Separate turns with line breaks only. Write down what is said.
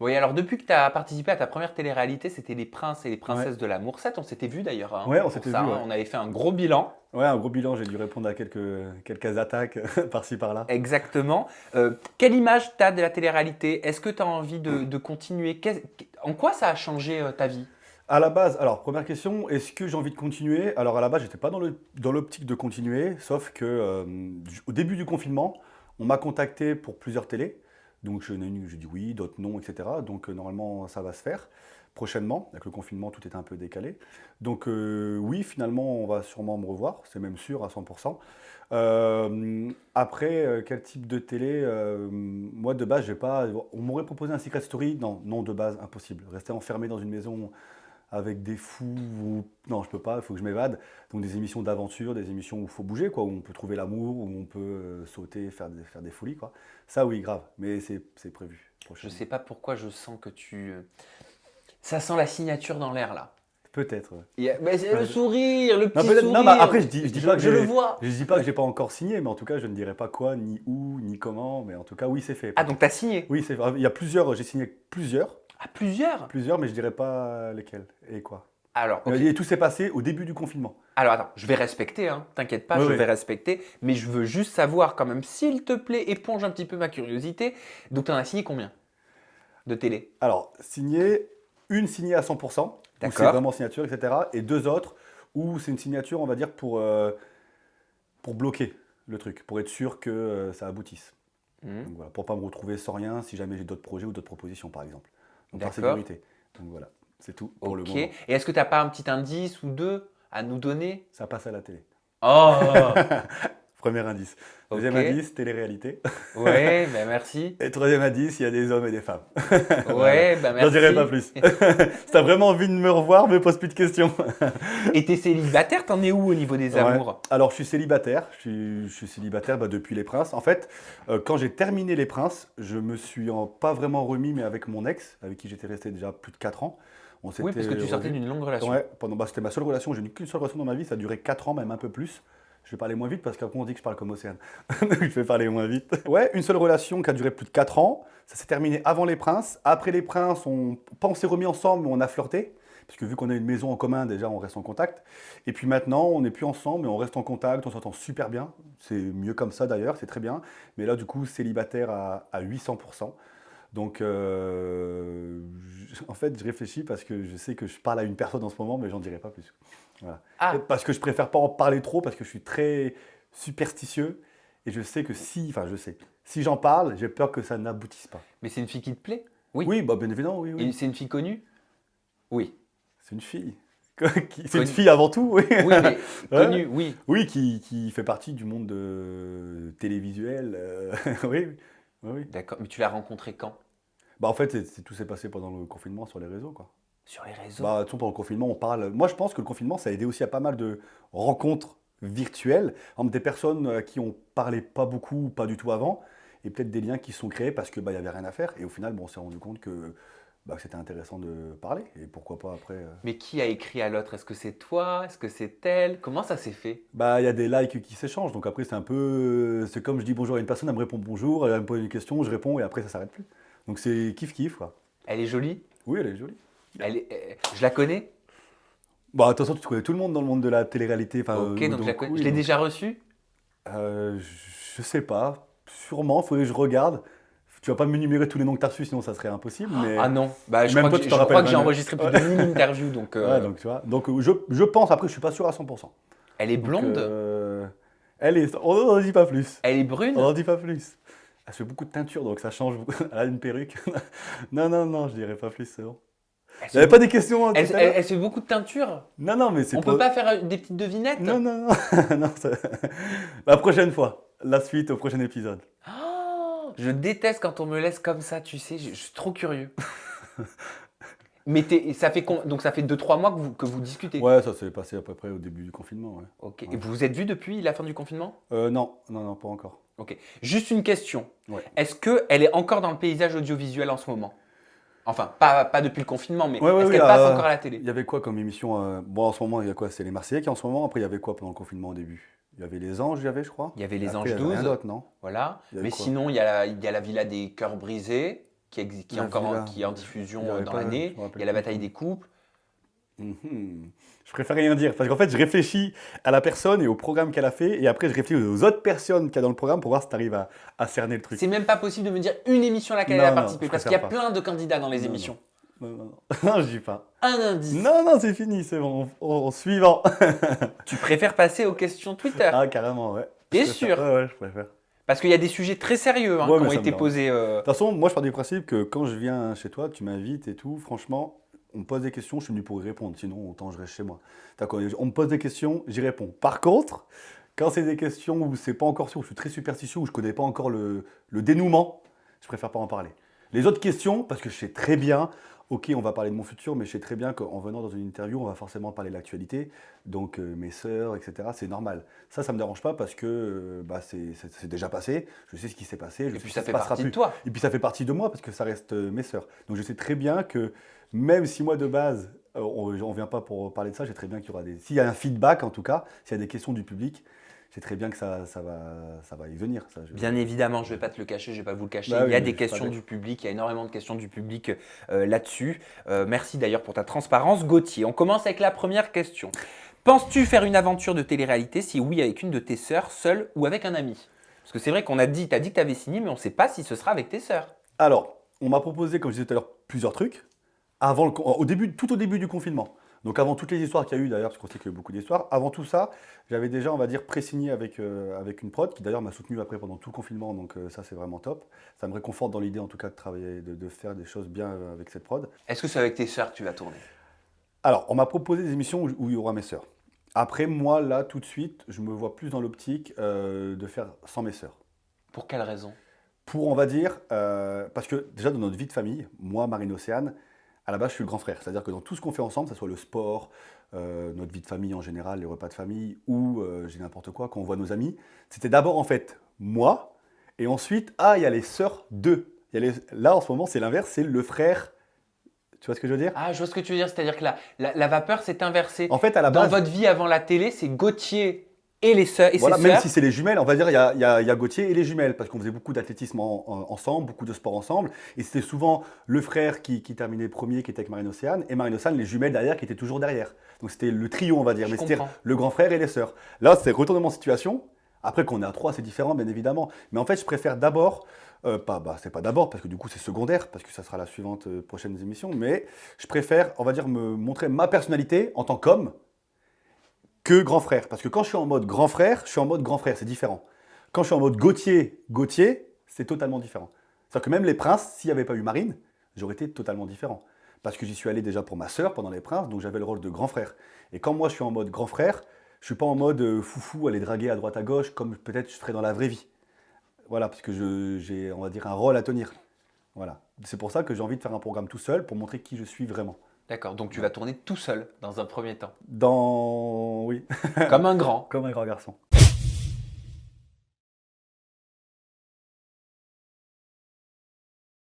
Oui, alors depuis que tu as participé à ta première télé-réalité, c'était Les Princes et les
Ouais,
Princesses de l'amour 7. On s'était vu d'ailleurs hein,
ouais, on
pour
s'était
ça,
vu,
hein.
ouais.
On avait fait un gros bilan.
Ouais, un gros bilan, j'ai dû répondre à quelques attaques par-ci par-là.
Exactement. Quelle image tu as de la télé-réalité? Est-ce que tu as envie de continuer? En quoi ça a changé ta vie?
À la base, alors première question, est-ce que j'ai envie de continuer? Alors à la base, j'étais pas dans l'optique de continuer, sauf que au début du confinement, on m'a contacté pour plusieurs télés. Donc j'ai dit oui, d'autres non, etc. Donc normalement, ça va se faire prochainement. Avec le confinement, tout est un peu décalé. Donc oui, finalement, on va sûrement me revoir, c'est même sûr à 100%. Après, quel type de télé? Moi, de base, j'ai pas. On m'aurait proposé un Secret Story. Non, non, de base, impossible. Rester enfermé dans une maison avec des fous. Non, je peux pas, il faut que je m'évade. Donc des émissions d'aventure, des émissions où il faut bouger, quoi, où on peut trouver l'amour, où on peut sauter, faire des folies, quoi. Ça, oui, grave. Mais c'est prévu
Je
prochainement.
sais pas pourquoi je sens que ça sent la signature dans l'air là.
Peut-être. Ouais.
Mais c'est le
Ouais.
sourire, le
Non,
petit
peut-être. Non, bah
sourire.
après, je dis pas que
Je le vois.
je dis pas que j'ai pas encore signé, mais en tout cas, je ne dirai pas quoi, ni où, ni comment. Mais en tout cas, oui, c'est fait,
Ah, donc
peut-être.
tu as signé?
Oui, c'est vrai. Il y a plusieurs. J'ai signé
À plusieurs?
plusieurs, mais je dirai pas lesquels et quoi.
Alors, ok.
Et tout s'est passé au début du confinement.
Alors attends, je vais respecter, hein. T'inquiète pas,
Oui,
je vais
oui.
respecter. Mais je veux juste savoir quand même, s'il te plaît, éponge un petit peu ma curiosité. Donc tu en as signé combien de télé?
Alors, une signée à 100%, où c'est
D'accord.
vraiment signature, etc. Et deux autres, où c'est une signature, on va dire, pour bloquer le truc, pour être sûr que ça aboutisse.
Hmm.
Donc voilà, pour pas me retrouver sans rien si jamais j'ai d'autres projets ou d'autres propositions, par exemple. Donc par
D'accord.
sécurité. Donc voilà, c'est tout pour le
Ok. Et
moment.
est-ce que t'as pas un petit indice ou deux à nous donner?
Ça passe à la télé.
Oh,
Premier indice.
ok.
Deuxième indice, télé-réalité.
Ouais, ben merci.
Et troisième indice, il y a des hommes et des femmes. Voilà.
Ouais, ben
J'en dirai pas
merci.
plus. Si t'as vraiment envie de me revoir, me pose plus de questions.
Et t'es célibataire, t'en es où au niveau des
Ouais.
amours?
Alors, je suis célibataire. Je suis célibataire depuis Les Princes. En fait, quand j'ai terminé Les Princes, je me suis pas vraiment remis, mais avec mon ex, avec qui j'étais resté déjà plus de 4 ans. On
Oui, parce que
s'était
tu sortais
revus.
d'une longue relation.
Ouais, c'était ma seule relation. J'ai eu qu'une seule relation dans ma vie. Ça a duré 4 ans, même un peu plus. Je vais parler moins vite parce qu'après on dit que je parle comme Océane. Donc je vais parler moins vite. Ouais, une seule relation qui a duré plus de 4 ans. Ça s'est terminé avant Les Princes. Après Les Princes, pas on s'est remis ensemble, mais on a flirté. Parce que vu qu'on a une maison en commun, déjà, on reste en contact. Et puis maintenant, on n'est plus ensemble, mais on reste en contact, on s'entend super bien. C'est mieux comme ça d'ailleurs, c'est très bien. Mais là, du coup, célibataire à 800%. Donc, en fait, je réfléchis parce que je sais que je parle à une personne en ce moment, mais j'en dirai pas plus. Voilà.
Ah,
Parce que je préfère pas en parler trop, parce que je suis très superstitieux. Et je sais que enfin, je sais. Si j'en parle, j'ai peur que ça n'aboutisse pas.
mais c'est une fille qui te plaît? Oui.
Oui, bah, bien évidemment, oui,
Et
oui.
c'est une fille connue? Oui.
C'est une fille. C'est une
Connue.
fille avant tout, oui.
Oui, mais
Ouais.
connue, oui.
Oui, qui fait partie du monde télévisuel. Oui, oui. Oui, oui.
D'accord. Mais tu l'as rencontrée quand?
Bah, en fait, tout s'est passé pendant le confinement sur les réseaux, quoi.
Sur les réseaux.
Bah, de toute façon, pendant le confinement, on parle. Moi, je pense que le confinement, ça a aidé aussi à pas mal de rencontres virtuelles, entre des personnes à qui on parlait pas beaucoup, pas du tout avant, et peut-être des liens qui se sont créés parce que bah, il y avait rien à faire. Et au final, bon, on s'est rendu compte que bah, que c'était intéressant de parler. Et pourquoi pas après.
Mais qui a écrit à l'autre? Est-ce que c'est toi? Est-ce que c'est elle? Comment ça s'est fait?
Bah, il y a des likes qui s'échangent. Donc après, c'est un peu. C'est comme je dis bonjour à une personne, elle me répond bonjour, elle me pose une question, je réponds, et après, ça s'arrête plus. Donc c'est kiff-kiff, quoi.
Elle est jolie?
Oui, elle est jolie.
Je la connais?
Bah, attention, tu connais tout le monde dans le monde de la télé-réalité. Enfin,
Ok, donc je la
donc
connais. Je
oui,
l'ai
donc.
déjà reçue?
Euh, je sais pas. Sûrement, faudrait que je regarde. Tu vas pas m'énumérer tous les noms que tu as reçus, sinon ça serait impossible.
Ah
Mais
non, bah,
même toi, tu t'en
je crois
rappelles
que j'ai
même.
enregistré plus
Ouais,
de 1000 interviews, donc
ouais, donc tu vois. Donc je pense, après, je suis pas sûr à 100%.
elle est
Donc
blonde,
on n'en dit pas plus.
elle est
On
brune.
n'en dit pas plus. Elle se fait beaucoup de teinture, donc ça change beaucoup. Elle a une perruque. Non, non, non, je dirais pas plus, c'est bon.
Elle
Il
se
n'y
fait,
avait pas
beau-
des questions tout à l'heure?
elle se fait beaucoup de teinture.
Non, non, mais c'est
On
pas.
peut pas faire des petites devinettes?
Non, non, non. Non, la prochaine fois. La suite au prochain épisode.
Oh, je déteste quand on me laisse comme ça, tu sais, je suis trop curieux. Mais donc ça fait 2 3 mois que vous discutez.
Ouais, ça s'est passé à peu près au début du confinement, ouais.
Ok. Et
Ouais.
vous vous êtes vus depuis la fin du confinement?
Non, non, non, pas encore.
Ok. Juste une question.
Ouais.
Est-ce qu'elle est encore dans le paysage audiovisuel en ce moment? Enfin, pas depuis le confinement, mais
Ouais, ouais,
est-ce
oui,
qu'elle passe encore à la télé?
il y avait quoi comme émission bon, en ce moment, il y a quoi? C'est les Marseillais qui en ce moment. Après, il y avait quoi pendant le confinement au début? Il y avait les Anges, il y avait, je crois.
Il y avait
Et
Les
après, il
Anges
y avait rien
12,
d'autre, non?
voilà.
Il y avait
Mais
quoi?
sinon, il y a la Villa des Cœurs Brisés. qui est
La
encore
Villa.
qui est en diffusion
Il y avait
dans
pas,
l'année.
je me rappelle
Il y a la
plus.
bataille des couples.
Je préfère rien dire parce qu'en fait, je réfléchis à la personne et au programme qu'elle a fait et après, je réfléchis aux autres personnes qu'il y a dans le programme pour voir si tu arrives à cerner le truc.
C'est même pas possible de me dire une émission à laquelle
Non,
elle a
non,
participé,
je
parce qu'il y a
préfère
plein de candidats dans les
Non,
émissions.
Non, non, non. Non, je dis pas.
Un indice.
Non, non, c'est fini, c'est bon. Suivant.
Tu préfères passer aux questions Twitter.
Ah, carrément, ouais.
T'es
Je
sûr?
préfère. Ouais, je préfère.
Parce qu'il y a des sujets très sérieux hein,
Ouais,
qui
mais
ont
ça me
été
dérange.
posés.
De toute façon, moi, je pars du principe que quand je viens chez toi, tu m'invites et tout, franchement, on me pose des questions, je suis venu pour y répondre. Sinon, autant je reste chez moi. D'accord, on me pose des questions, j'y réponds. Par contre, quand c'est des questions où c'est pas encore sûr, où je suis très superstitieux, où je connais pas encore le dénouement, je préfère pas en parler. Les autres questions, parce que je sais très bien, ok, on va parler de mon futur, mais je sais très bien qu'en venant dans une interview, on va forcément parler de l'actualité, donc mes sœurs, etc. C'est normal. Ça me dérange pas parce que c'est déjà passé, je sais ce qui s'est passé, je
Et
sais
puis
ce
ça
qui
fait
se passera
partie de
plus.
toi.
Et puis ça fait partie de moi parce que ça reste mes sœurs. Donc je sais très bien que même si moi de base, on ne vient pas pour parler de ça, je sais très bien qu'il y aura des... S'il y a un feedback en tout cas, s'il y a des questions du public, je sais très bien que ça va y venir. Ça,
Bien évidemment, je ne vais pas te le cacher, je ne vais pas vous le cacher.
Bah
Il y a
oui,
des
je suis pas
questions
bête.
du public, il y a énormément de questions du public là-dessus. Merci d'ailleurs pour ta transparence. Gauthier, on commence avec la première question. Penses-tu faire une aventure de télé-réalité? Si oui, avec une de tes sœurs, seule ou avec un ami? Parce que c'est vrai qu'on a dit, tu as dit que tu avais signé, mais on ne sait pas si ce sera avec tes sœurs.
Alors, on m'a proposé, comme je disais tout à l'heure, plusieurs trucs, tout au début du confinement. Donc avant toutes les histoires qu'il y a eu d'ailleurs, parce qu'on sait qu'il y a eu beaucoup d'histoires, avant tout ça, j'avais déjà, on va dire, pré-signé avec une prod qui d'ailleurs m'a soutenu après pendant tout le confinement, donc ça c'est vraiment top. Ça me réconforte dans l'idée en tout cas de travailler, de faire des choses bien avec cette prod.
Est-ce que c'est avec tes sœurs que tu vas tourner?
Alors, on m'a proposé des émissions où il y aura mes sœurs. Après, moi, là, tout de suite, je me vois plus dans l'optique de faire sans mes sœurs.
Pour quelle raison?
Pour, on va dire, parce que déjà dans notre vie de famille, moi, Marine Océane, à la base, je suis le grand frère. C'est-à-dire que dans tout ce qu'on fait ensemble, que ce soit le sport, notre vie de famille en général, les repas de famille ou j'ai n'importe quoi, quand on voit nos amis, c'était d'abord en fait moi, et ensuite, il y a les sœurs d'eux. Là, en ce moment, c'est l'inverse, c'est le frère. Tu vois ce que je veux dire?
Ah, je vois ce que tu veux dire, c'est-à-dire que la vapeur s'est inversée.
En fait, à la
Dans
base,
votre vie avant la télé, c'est Gauthier et les sœurs et
voilà,
ses
même
sœurs.
si c'est les jumelles, on va dire, il y a Gauthier et les jumelles, parce qu'on faisait beaucoup d'athlétisme ensemble, beaucoup de sport ensemble, et c'était souvent le frère qui terminait premier, qui était avec Marine Océane, et Marine Océane, les jumelles derrière, qui étaient toujours derrière. Donc c'était le trio, on va dire,
Je
mais c'était
comprends.
le grand frère et les sœurs. Là, c'est retournement de situation. Après, qu'on est à trois, c'est différent, bien évidemment. Mais en fait, je préfère d'abord, c'est pas d'abord, parce que du coup, c'est secondaire, parce que ça sera la suivante prochaine émission, mais je préfère, on va dire, me montrer ma personnalité en tant qu'homme, que grand frère. Parce que quand je suis en mode grand frère, je suis en mode grand frère, c'est différent. Quand je suis en mode Gauthier, c'est totalement différent. C'est-à-dire que même les princes, s'il n'y avait pas eu Marine, j'aurais été totalement différent. Parce que j'y suis allé déjà pour ma sœur pendant les princes, donc j'avais le rôle de grand frère. Et quand moi je suis en mode grand frère, je suis pas en mode foufou, aller draguer à droite à gauche, comme peut-être je ferais dans la vraie vie. Voilà, parce que j'ai, on va dire, un rôle à tenir. Voilà. C'est pour ça que j'ai envie de faire un programme tout seul pour montrer qui je suis vraiment.
D'accord, donc tu vas tourner tout seul dans un premier temps.
Oui,
Comme un grand.
comme un grand garçon.